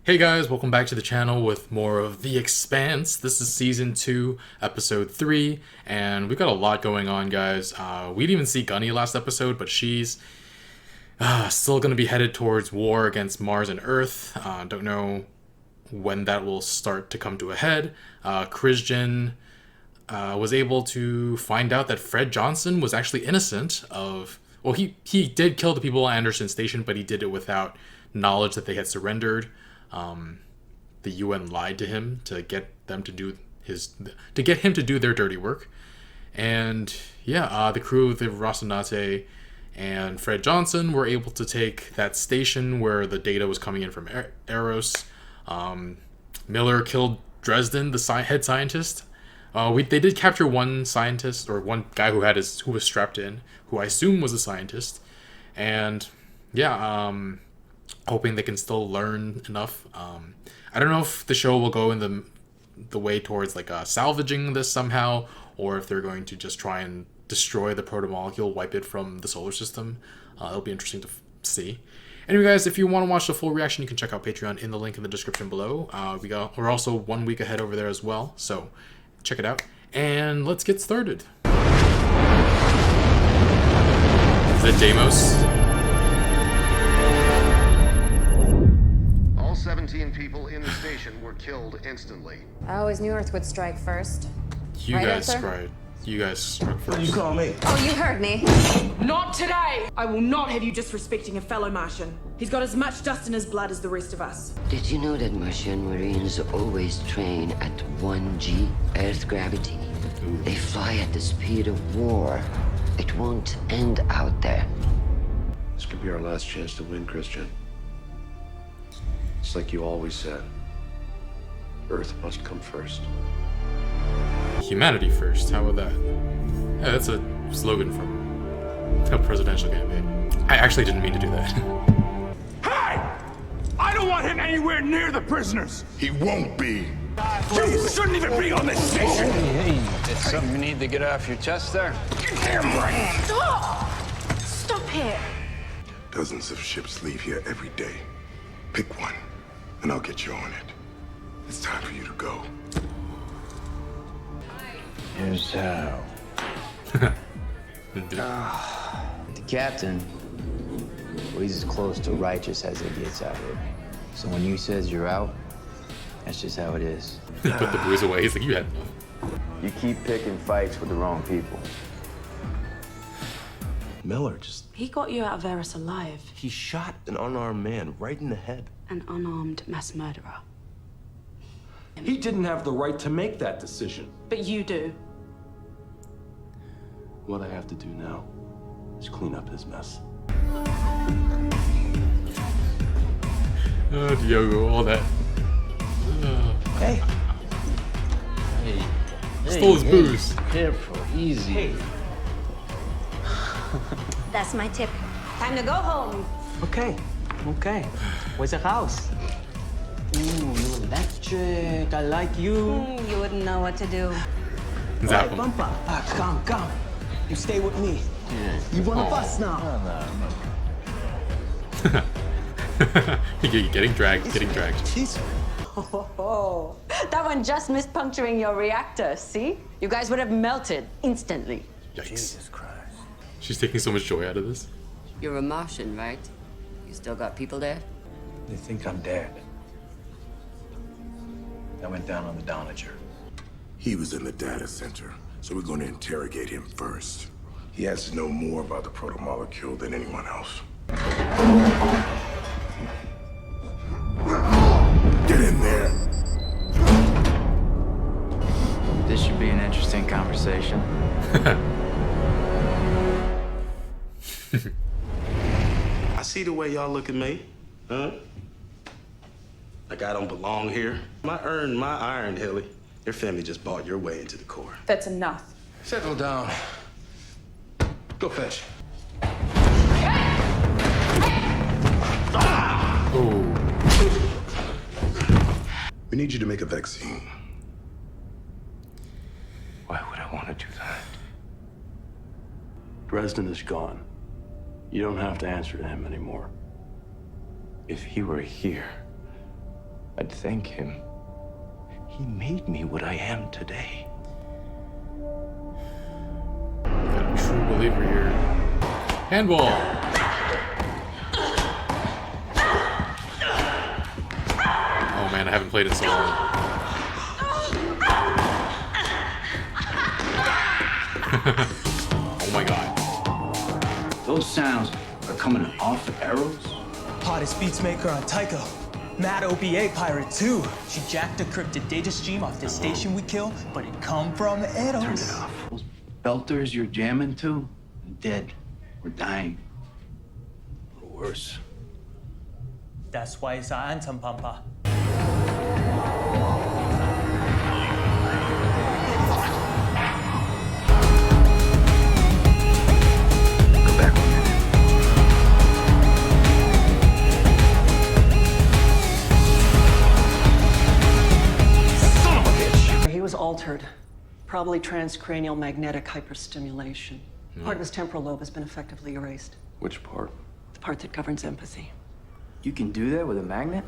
Hey guys, welcome back to the channel with more of The Expanse. This is Season 2, Episode 3, and we've got a lot going on, guys. We didn't even see Gunny last episode, but she's still going to be headed towards war against Mars and Earth. Don't know when that will start to come to a head. Christian was able to find out that Fred Johnson was actually innocent of... Well, he did kill the people at Anderson Station, but he did it without knowledge that they had surrendered. The UN lied to him to get them to do him to do their dirty work. And yeah, the crew of the Rocinante and Fred Johnson were able to take that station where the data was coming in from Eros. Miller killed Dresden, the head scientist. They did capture one scientist, or one guy who was strapped in, who I assume was a scientist. And yeah, hoping they can still learn enough. I don't know if the show will go in the way towards like salvaging this somehow, or if they're going to just try and destroy the protomolecule, wipe it from the solar system. It'll be interesting to see. Anyway, guys, if you want to watch the full reaction, you can check out Patreon in the link in the description below. We're also 1 week ahead over there as well, so check it out. And let's get started. Is that Deimos? 17 people in the station were killed instantly. I always knew Earth would strike first. You Right, guys Arthur? struck first. You call me? Oh, you heard me. Not today! I will not have you disrespecting a fellow Martian. He's got as much dust in his blood as the rest of us. Did you know that Martian Marines always train at 1G Earth gravity? They fly at the speed of war. It won't end out there. This could be our last chance to win, Christian. It's like you always said. Earth must come first. Humanity first. How about that? Yeah, that's a slogan from a presidential campaign. I actually didn't mean to do that. Hey! I don't want him anywhere near the prisoners! He won't be. You shouldn't even be on this station! Hey, that's something you need to get off your chest there? Damn right! Stop! Stop here! Dozens of ships leave here every day. Pick one, and I'll get you on it. It's time for you to go. Here's how. The captain, well, he's as close to righteous as it gets out here. So when you says you're out, that's just how it is. He put the booze away. He's like, you had enough. You keep picking fights with the wrong people. Miller just... He got you out of Eris alive. He shot an unarmed man right in the head. An unarmed mass murderer. He didn't have the right to make that decision. But you do. What I have to do now is clean up his mess. Diogo, all that. Hey. Stole his booze. Careful, easy. That's my tip. Time to go home. Okay. Where's the house? Ooh, you electric. I like you. You wouldn't know what to do. Zap him. Bumper. Come. You stay with me. Yeah. You one of us now. Getting dragged. Jeez. Oh, that one just missed puncturing your reactor, see? You guys would have melted instantly. Yikes. Jesus Christ. She's taking so much joy out of this. You're a Martian, right? You still got people there? They think I'm dead. I went down on the Downager. He was in the data center, so we're going to interrogate him first. He has to know more about the protomolecule than anyone else. Get in there! This should be an interesting conversation. I see the way y'all look at me, huh? Like I don't belong here. I earned my iron, Hilly. Your family just bought your way into the Corps. That's enough. Settle down. Go fetch. Oh. We need you to make a vaccine. Why would I want to do that? Dresden is gone. You don't have to answer to him anymore. If he were here, thank him. He made me what I am today. Got a true believer here. Handball! Oh man, I haven't played it so long. Oh my god. Those sounds are coming off arrows? Hottest beats maker on Tycho. Mad OBA pirate too. She jacked a cryptid data stream off this station we kill, but it come from Eros. Turn it off. Those belters you're jamming to, dead or dying. Or worse. That's why it's our anthem, Pampa. Go back 1 minute. Son of a bitch! He was altered. Probably transcranial magnetic hyperstimulation. Part of his temporal lobe has been effectively erased. Which part? The part that governs empathy. You can do that with a magnet?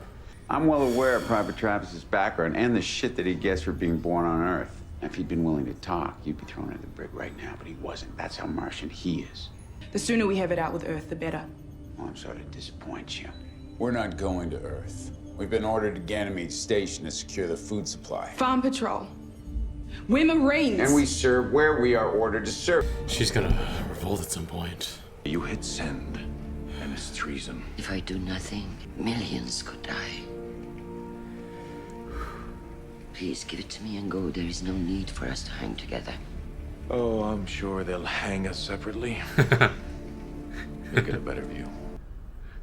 I'm well aware of Private Travis's background and the shit that he gets for being born on Earth. If he'd been willing to talk, you'd be thrown at the brick right now, but he wasn't. That's how Martian he is. The sooner we have it out with Earth, the better. Well, I'm sorry to disappoint you. We're not going to Earth. We've been ordered to Ganymede Station to secure the food supply. Farm patrol. We're Marines. And we serve where we are ordered to serve. She's gonna revolt at some point. You hit send, and it's treason. If I do nothing, millions could die. Please give it to me and go. There is no need for us to hang together. Oh, I'm sure they'll hang us separately. You'll get a better view.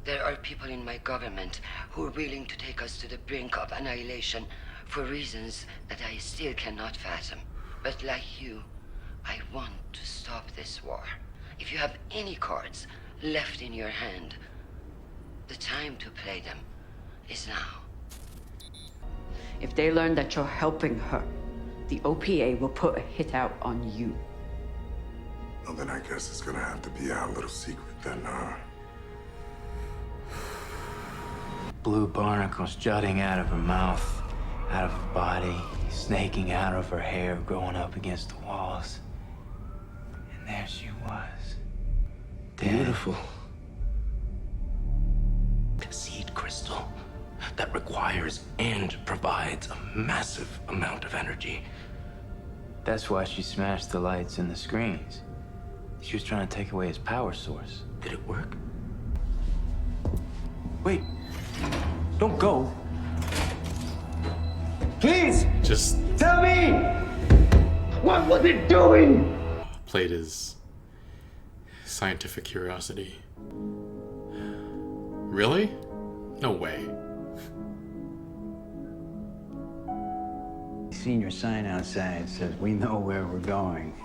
There are people in my government who are willing to take us to the brink of annihilation for reasons that I still cannot fathom. But like you, I want to stop this war. If you have any cards left in your hand, the time to play them is now. If they learn that you're helping her, the OPA will put a hit out on you. Well, then I guess it's gonna have to be our little secret then, Blue barnacles jutting out of her mouth, out of her body, snaking out of her hair, growing up against the walls. And there she was. Dead. Beautiful. A seed crystal that requires and provides a massive amount of energy. That's why she smashed the lights and the screens. She was trying to take away his power source. Did it work? Wait. Don't go. Please! Just tell me! What was it doing? played his scientific curiosity. Really? No way. Senior sign outside says we know where we're going.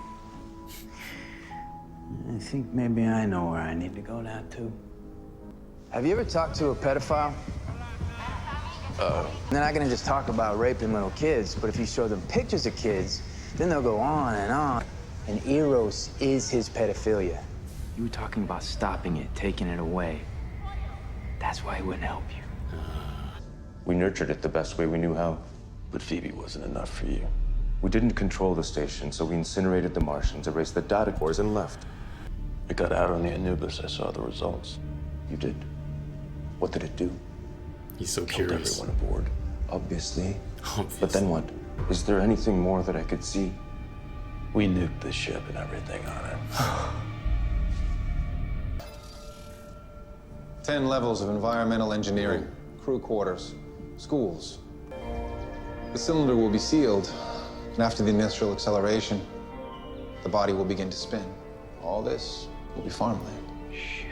I think maybe I know where I need to go now, too. Have you ever talked to a pedophile? They're not gonna just talk about raping little kids, but if you show them pictures of kids, then they'll go on and on. And Eros is his pedophilia. You were talking about stopping it, taking it away. That's why he wouldn't help you. We nurtured it the best way we knew how. But Phoebe wasn't enough for you. We didn't control the station, so we incinerated the Martians, erased the data cores, and left. I got out on the Anubis. I saw the results. You did. What did it do? He's so Killed curious. everyone aboard. Obviously. But then what? Is there anything more that I could see? We nuked the ship and everything on it. 10 levels of environmental engineering, crew quarters, schools. The cylinder will be sealed, and after the initial acceleration, the body will begin to spin. All this will be farmland. Shit.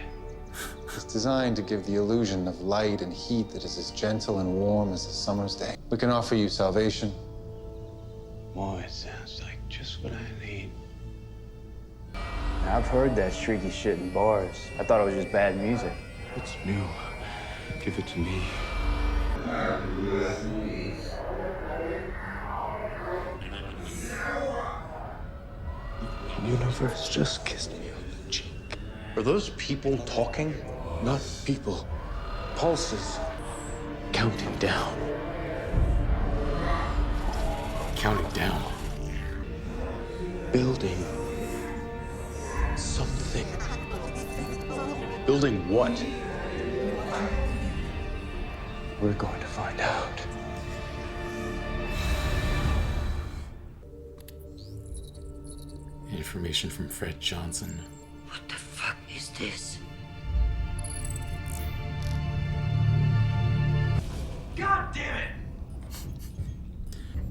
It's designed to give the illusion of light and heat that is as gentle and warm as a summer's day. We can offer you salvation. Boy, it sounds like just what I need. I've heard that shrieky shit in bars. I thought it was just bad music. It's new. Give it to me. The universe just kissed me on the cheek. Are those people talking? Not people. Pulses. Counting down. counting down. Building something. Building what? We're going to find out. Information from Fred Johnson. What the fuck is this? God damn it!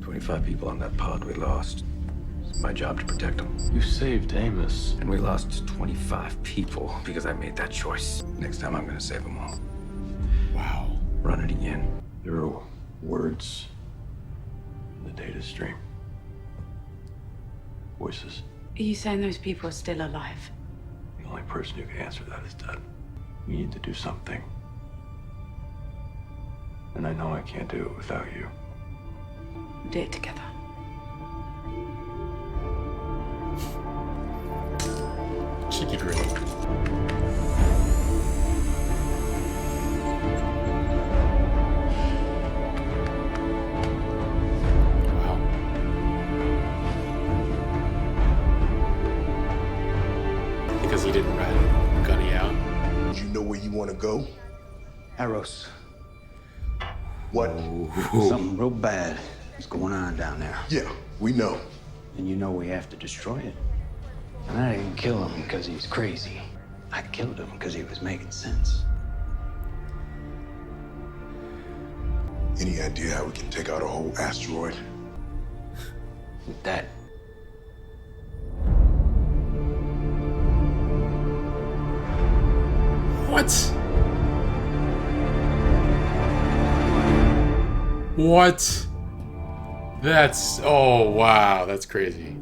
25 people on that pod we lost. It's my job to protect them. You saved Amos. And we lost 25 people because I made that choice. Next time I'm gonna save them all. Wow. Run it again. There are words in the data stream. Voices. Are you saying those people are still alive? The only person who can answer that is dead. We need to do something. And I know I can't do it without you. We'll do it together. Cheeky grin. Because he didn't rat Gunny out. You know where you want to go? Eros. What? Something real bad is going on down there. Yeah, we know. And you know we have to destroy it. And I didn't kill him because he was crazy. I killed him because he was making sense. Any idea how we can take out a whole asteroid? With that. What? What? That's... oh, wow. That's crazy.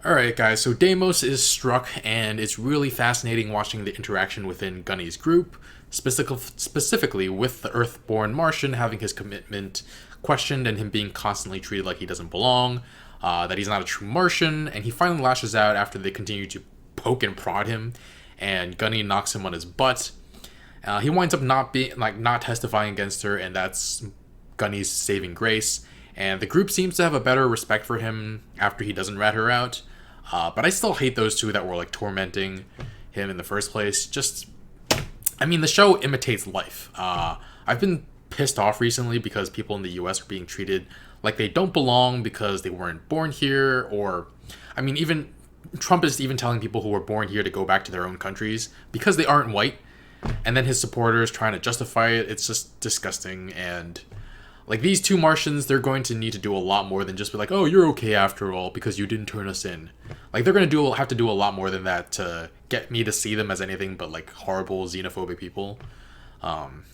Alright, guys. So Deimos is struck, and it's really fascinating watching the interaction within Gunny's group, specifically with the Earth-born Martian having his commitment questioned and him being constantly treated like he doesn't belong, that he's not a true Martian, and he finally lashes out after they continue to poke and prod him, and Gunny knocks him on his butt. He winds up not testifying against her, and that's Gunny's saving grace. And the group seems to have a better respect for him after he doesn't rat her out. But I still hate those two that were like tormenting him in the first place. Just, I mean, the show imitates life. I've been pissed off recently because people in the US are being treated like they don't belong because they weren't born here, or, I mean, even Trump is even telling people who were born here to go back to their own countries because they aren't white. And then his supporters trying to justify it. It's just disgusting. And like, these two Martians, they're going to need to do a lot more than just be like, oh, you're okay after all because you didn't turn us in. Like, they're going to have to do a lot more than that to get me to see them as anything but like horrible xenophobic people.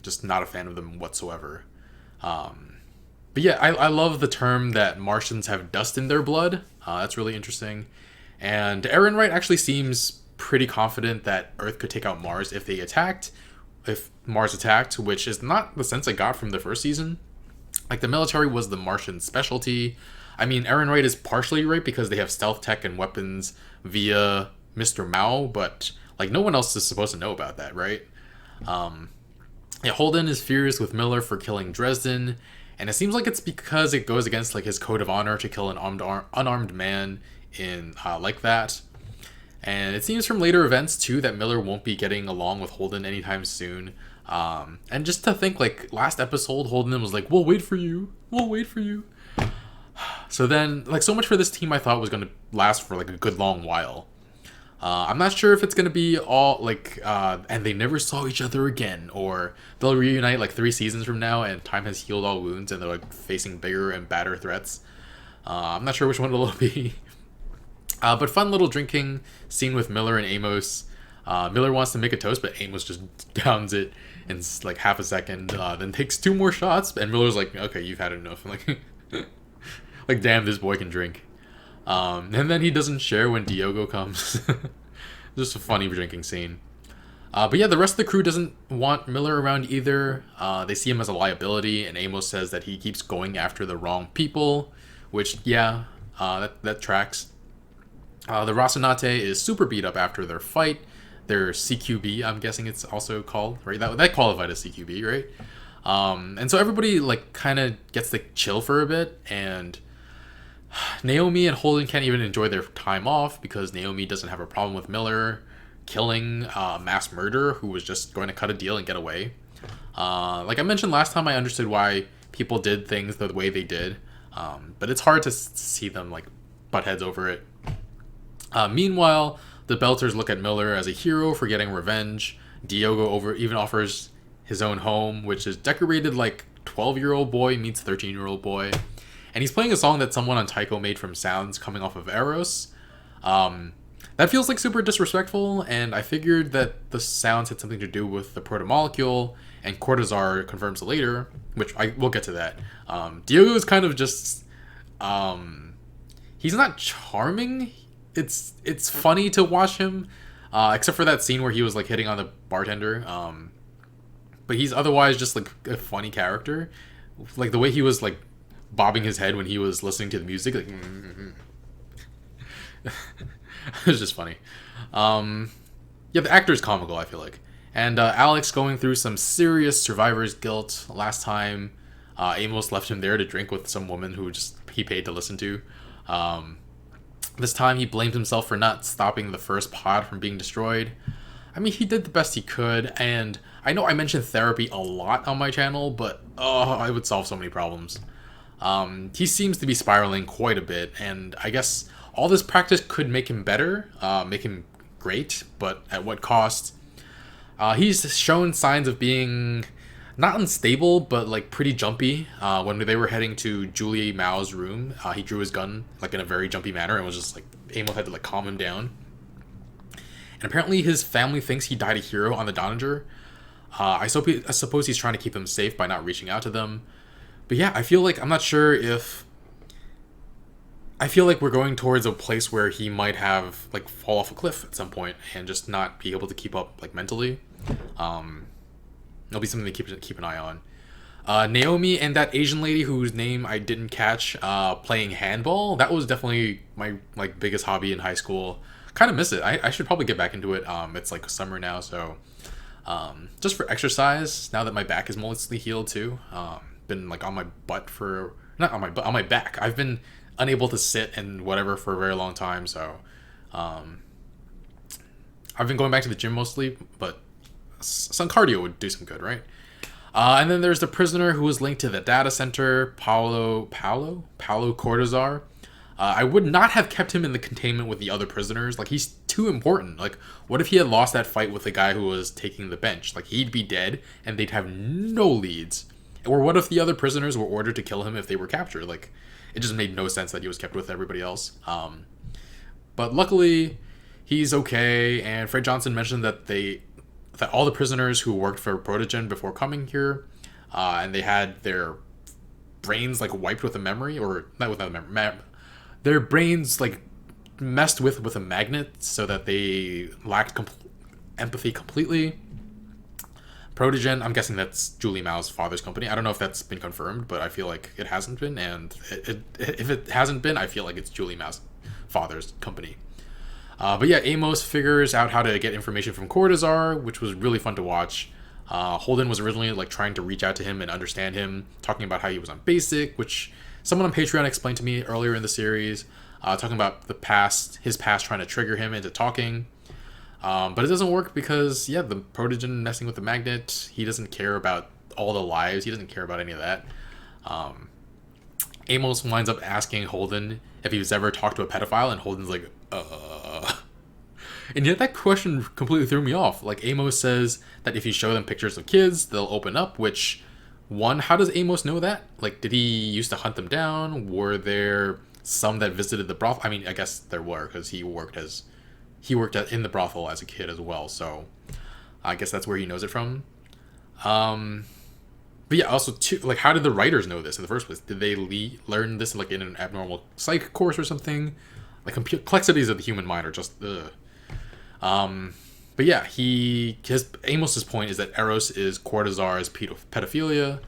Just not a fan of them whatsoever. But yeah, I love the term that Martians have dust in their blood. That's really interesting. And Ehrenreich actually seems pretty confident that Earth could take out Mars if Mars attacked, which is not the sense I got from the first season. Like, the military was the Martian specialty. I mean, Ehrenreich is partially right because they have stealth tech and weapons via Mr. Mao, but like, no one else is supposed to know about that, right? Yeah, Holden is furious with Miller for killing Dresden, and it seems like it's because it goes against like his code of honor to kill an unarmed man in like that. And it seems from later events too that Miller won't be getting along with Holden anytime soon. And just to think, like, last episode Holden was like, we'll wait for you, so then, like, so much for this team I thought was going to last for like a good long while. I'm not sure if it's going to be all like and they never saw each other again, or they'll reunite like 3 seasons from now and time has healed all wounds and they're like facing bigger and badder threats. I'm not sure which one it'll be. But fun little drinking scene with Miller and Amos. Miller wants to make a toast, but Amos just downs it in like half a second, then takes 2 more shots, and Miller's like, okay, you've had enough. Like, damn, this boy can drink. And then he doesn't share when Diogo comes. Just a funny drinking scene. But yeah, the rest of the crew doesn't want Miller around either. They see him as a liability, and Amos says that he keeps going after the wrong people, which, yeah, that tracks. The Rocinante is super beat up after their fight. Their CQB, I'm guessing it's also called, right? That qualified as CQB, right? And so everybody like kind of gets to chill for a bit, and Naomi and Holden can't even enjoy their time off because Naomi doesn't have a problem with Miller killing a mass murderer who was just going to cut a deal and get away. Like I mentioned last time, I understood why people did things the way they did, but it's hard to see them like butt heads over it. Meanwhile, the Belters look at Miller as a hero for getting revenge. Diogo even offers his own home, which is decorated like 12-year-old boy meets 13-year-old boy. And he's playing a song that someone on Tycho made from sounds coming off of Eros. That feels like super disrespectful, and I figured that the sounds had something to do with the proto-molecule, and Cortazar confirms it later, which I will get to that. Diogo is kind of just... he's not charming. It's funny to watch him, except for that scene where he was like hitting on the bartender. But he's otherwise just like a funny character. Like the way he was like bobbing his head when he was listening to the music, like it was just funny. Yeah, the actor is comical, I feel like. And Alex going through some serious survivor's guilt. Last time, Amos left him there to drink with some woman who he paid to listen to. This time he blamed himself for not stopping the first pod from being destroyed. I mean, he did the best he could, and I know I mentioned therapy a lot on my channel, but it would solve so many problems. He seems to be spiraling quite a bit, and I guess all this practice could make him better, make him great, but at what cost? He's shown signs of being not unstable, but like pretty jumpy. When they were heading to Julie Mao's room, he drew his gun like in a very jumpy manner and was just like, Amos had to like calm him down. And apparently his family thinks he died a hero on the Donninger. I suppose he's trying to keep them safe by not reaching out to them. But yeah, I feel like, I'm not sure if... I feel like we're going towards a place where he might have, like, fall off a cliff at some point and just not be able to keep up, like, mentally. It'll be something to keep an eye on. Naomi and that Asian lady whose name I didn't catch, playing handball, that was definitely my, like, biggest hobby in high school. Kind of miss it. I should probably get back into it. It's, like, summer now, so... just for exercise, now that my back is mostly healed, too. Been, like, on my butt for... Not on my butt, on my back. I've been unable to sit and whatever for a very long time, so I've been going back to the gym mostly, but some cardio would do some good, right? And then there's the prisoner who was linked to the data center, Paulo Cortazar. I would not have kept him in the containment with the other prisoners. Like, he's too important. Like, what if he had lost that fight with the guy who was taking the bench? Like, he'd be dead and they'd have no leads. Or what if the other prisoners were ordered to kill him if they were captured? Like, it just made no sense that he was kept with everybody else. But luckily, he's okay. And Fred Johnson mentioned that all the prisoners who worked for Protogen before coming here, and they had their brains like wiped with a memory, or not with a memory, their brains like messed with a magnet so that they lacked empathy completely. Protogen, I'm guessing that's Julie Mao's father's company. I don't know if that's been confirmed, but I feel like it hasn't been. And if it hasn't been, I feel like it's Julie Mao's father's company. But yeah, Amos figures out how to get information from Cortazar, which was really fun to watch. Holden was originally like trying to reach out to him and understand him, talking about how he was on basic, which someone on Patreon explained to me earlier in the series, talking about his past trying to trigger him into talking. But it doesn't work because, yeah, the Protogen messing with the magnet, he doesn't care about all the lives, he doesn't care about any of that. Amos winds up asking Holden if he's ever talked to a pedophile, and Holden's like, And yet that question completely threw me off. Like, Amos says that if you show them pictures of kids, they'll open up, which, one, how does Amos know that? Like, did he used to hunt them down? Were there some that visited the brothel? I mean, I guess there were, because he worked in the brothel as a kid as well, so I guess that's where he knows it from. But yeah, also too, like, how did the writers know this in the first place? Did they learn this like in an abnormal psych course or something? Like, complexities of the human mind are just but yeah, Amos's point is that Eros is Cortazar's pedophilia,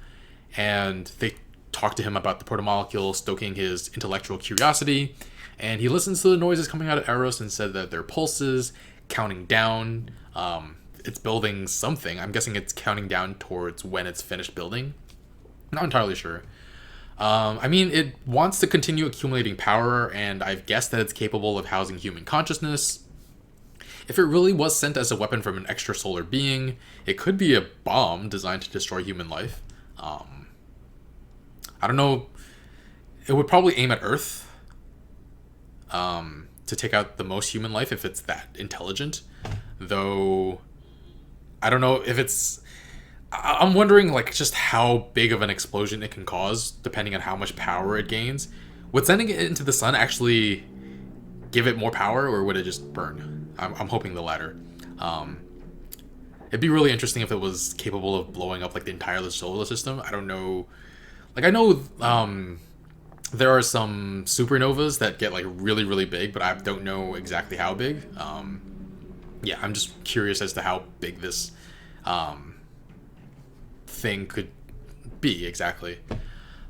and they talk to him about the protomolecule, stoking his intellectual curiosity. And he listens to the noises coming out of Eros and said that their pulses counting down. It's building something. I'm guessing it's counting down towards when it's finished building. Not entirely sure. I mean, it wants to continue accumulating power, and I've guessed that it's capable of housing human consciousness. If it really was sent as a weapon from an extrasolar being, it could be a bomb designed to destroy human life. I don't know. It would probably aim at Earth to take out the most human life if it's that intelligent. Though, I don't know if it's... I'm wondering, like, just how big of an explosion it can cause, depending on how much power it gains. Would sending it into the sun actually give it more power, or would it just burn? I'm hoping the latter. It'd be really interesting if it was capable of blowing up, like, the entire solar system. I don't know. Like, I know there are some supernovas that get, like, really, really big, but I don't know exactly how big. Yeah, I'm just curious as to how big this... thing could be exactly.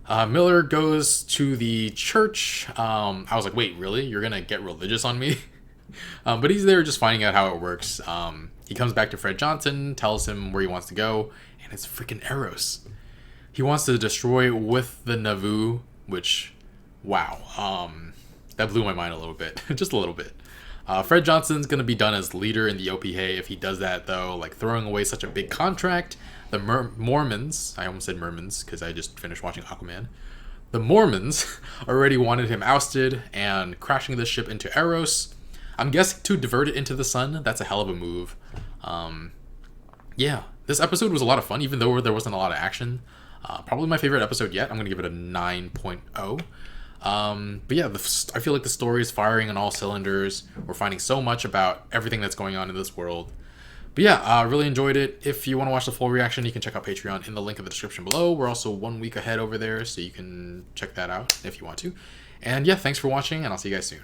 Miller goes to the church. I was like, wait, really? You're gonna get religious on me? But he's there just finding out how it works. He comes back to Fred Johnson, tells him where he wants to go, and it's freaking Eros. He wants to destroy with the Nauvoo, which, wow, that blew my mind a little bit, just a little bit. Fred Johnson's gonna be done as leader in the OPA if he does that, though. Like, throwing away such a big contract. The Mormons, I almost said Mermans because I just finished watching Aquaman. The Mormons already wanted him ousted and crashing the ship into Eros. I'm guessing to divert it into the sun. That's a hell of a move. Yeah, this episode was a lot of fun, even though there wasn't a lot of action. Probably my favorite episode yet. I'm going to give it a 9.0. But yeah, I feel like the story is firing on all cylinders. We're finding so much about everything that's going on in this world. But yeah, I really enjoyed it. If you want to watch the full reaction, you can check out Patreon in the link in the description below. We're also 1 week ahead over there, so you can check that out if you want to. And yeah, thanks for watching, and I'll see you guys soon.